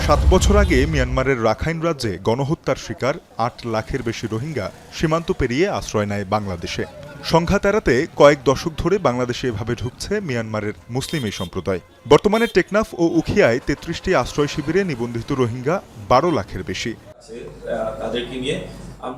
7 বছর আগে মিয়ানমারের রাখাইন রাজ্যে গণহত্যার শিকার 8 লাখের বেশি রোহিঙ্গা সীমান্ত পেরিয়ে আশ্রয় নেয় বাংলাদেশে। সংঘাত এড়াতে কয়েক দশক ধরে বাংলাদেশে এভাবে ঢুকছে মিয়ানমারের মুসলিম এই সম্প্রদায়। বর্তমানে টেকনাফ ও উখিয়ায় 33টি আশ্রয় শিবিরে নিবন্ধিত রোহিঙ্গা 12 লাখের বেশি।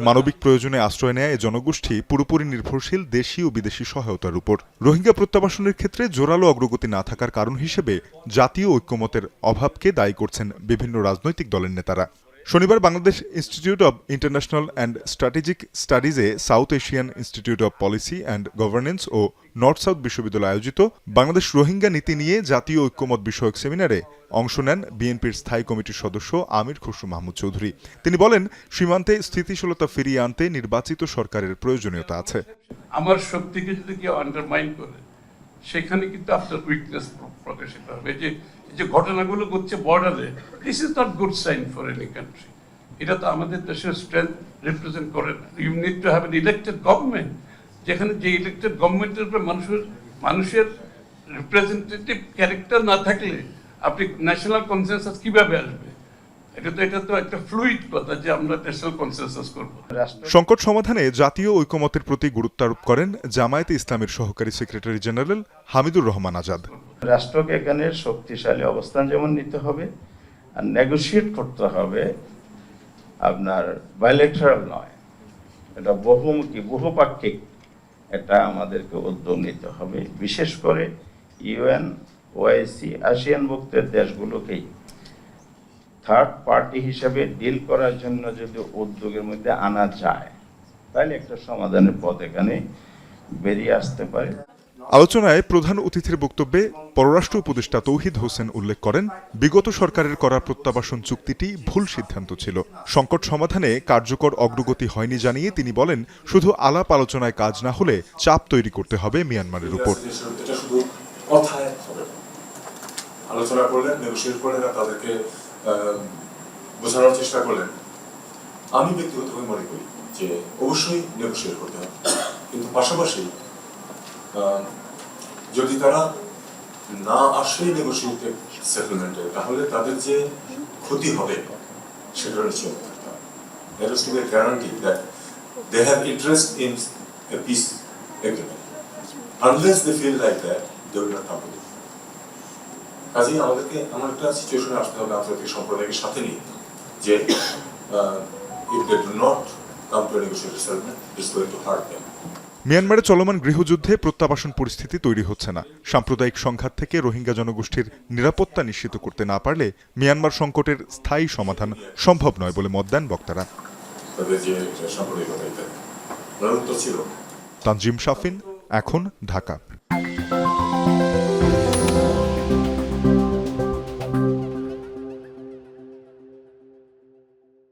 মানবিক প্রয়োজনে আশ্রয় নেয় এ জনগোষ্ঠী পুরোপুরি নির্ভরশীল দেশি ও বিদেশি সহায়তার উপর। রোহিঙ্গা প্রত্যাবাসনের ক্ষেত্রে জোরালো অগ্রগতি না থাকার কারণ হিসেবে জাতীয় ঐক্যমতের অভাবকে দায়ী করছেন বিভিন্ন রাজনৈতিক দলের নেতারা। শনিবার Bangladesh Institute of International and Strategic স্টাডিজে South Asian Institute of Policy and Governance ও নর্থ সাউথ বিশ্ববিদ্যালয় আয়োজিত বাংলাদেশ রোহিঙ্গা নীতি নিয়ে জাতীয় ঐক্যমত বিষয়ক সেমিনারে অংশ নেন বিএনপির স্থায়ী কমিটির সদস্য আমির খসরু মাহমুদ চৌধুরী। তিনি বলেন, সীমান্তে স্থিতিশীলতা ফিরিয়ে আনতে নির্বাচিত সরকারের প্রয়োজনীয়তা আছে। আমার শক্তিকে যদি কেউ আন্ডারমাইন করে সেখানে কিন্তু আপনার উইকনেস প্রকাশিত হবে। যে ঘটনাগুলো ঘটছে বর্ডারে, this is not good sign for any country. এটা তো আমাদের দেশের স্ট্রেংথ রিপ্রেজেন্ট করে না। You need to have an elected government, যেখানে যে ইলেক্টেড গভর্নমেন্টের উপরে মানুষের রিপ্রেজেন্টেটিভ ক্যারেক্টার না থাকলে আপনি ন্যাশনাল কনসেনসাস কিভাবে আসবে? এটা তো একটা ফ্লুইড কথা যে আমরা ন্যাশনাল কনসেনসাস করব। সংকট সমাধানে জাতীয় ঐকমত্যের প্রতি গুরুত্ব আরোপ করেন জামায়াতে ইসলামের সহকারী সেক্রেটারি জেনারেল হামিদুর রহমান আজাদ। রাষ্ট্রকে এখানে শক্তিশালী অবস্থান যেমন নিতে হবে, আর নেগোশিয়েট করতে হবে আপনার বাইলেটারাল নয়, এটা বহুমুখী বহুপাক্ষিক, এটা আমাদেরকে উদ্যোগ নিতে হবে। বিশেষ করে ইউএন, ওআইসি, আসিয়ানভুক্ত দেশগুলোকেই থার্ড পার্টি হিসেবে ডিল করার জন্য যদি উদ্যোগের মধ্যে আনা যায়, তাহলে একটা সমাধানের পথ এখানে বেরিয়ে আসতে পারে। আলোচনায় প্রধান অতিথির বক্তব্যে পররাষ্ট্র উপদেষ্টা তৌহিদ হোসেন উল্লেখ করেন, বিগত সরকারের করা প্রত্যাবাসন চুক্তিটি ভুল সিদ্ধান্ত ছিল। সংকট সমাধানে কার্যকর অগ্রগতি হয়নি জানিয়ে তিনি বলেন, শুধু আলাপ আলোচনায় কাজ না হলে চাপ তৈরি করতে হবে মিয়ানমারের উপর। আলোচনা করলেন, নেগোশিয়েট করলেন, তাদেরকে বোঝানোর চেষ্টা করলেন। আমি ব্যক্তিগতভাবে মনে করি যে অবশ্যই নেগোশিয়েট করতে হবে, কিন্তু পাশাপাশি যদি তারা না আসে নেগোশিয়েটেড সেটেলমেন্টে, তাহলে তাদের যে ক্ষতি হবে সেটা নিশ্চয় থাকতে হবে। That is to be guarantee that they have interest in a peace agreement. Unless they feel like that, they will not come to it. কাজেই আমাদেরকে এমন একটা সিচুয়েশনে আসতে হবে আন্তর্জাতিক সম্প্রদায়কে সাথে নিয়ে, যে if they do not come to a negotiated settlement, it's going to hurt them. মিয়ানমারে চলমান গৃহযুদ্ধে প্রত্যাবাসন পরিস্থিতি তৈরি হচ্ছে না। সাম্প্রদায়িক সংঘাত থেকে রোহিঙ্গা জনগোষ্ঠীর নিরাপত্তা নিশ্চিত করতে না পারলে মিয়ানমার সংকটের স্থায়ী সমাধান সম্ভব নয় বলে মত দেন বক্তারা। তানজিম শাফিন, এখন, ঢাকা।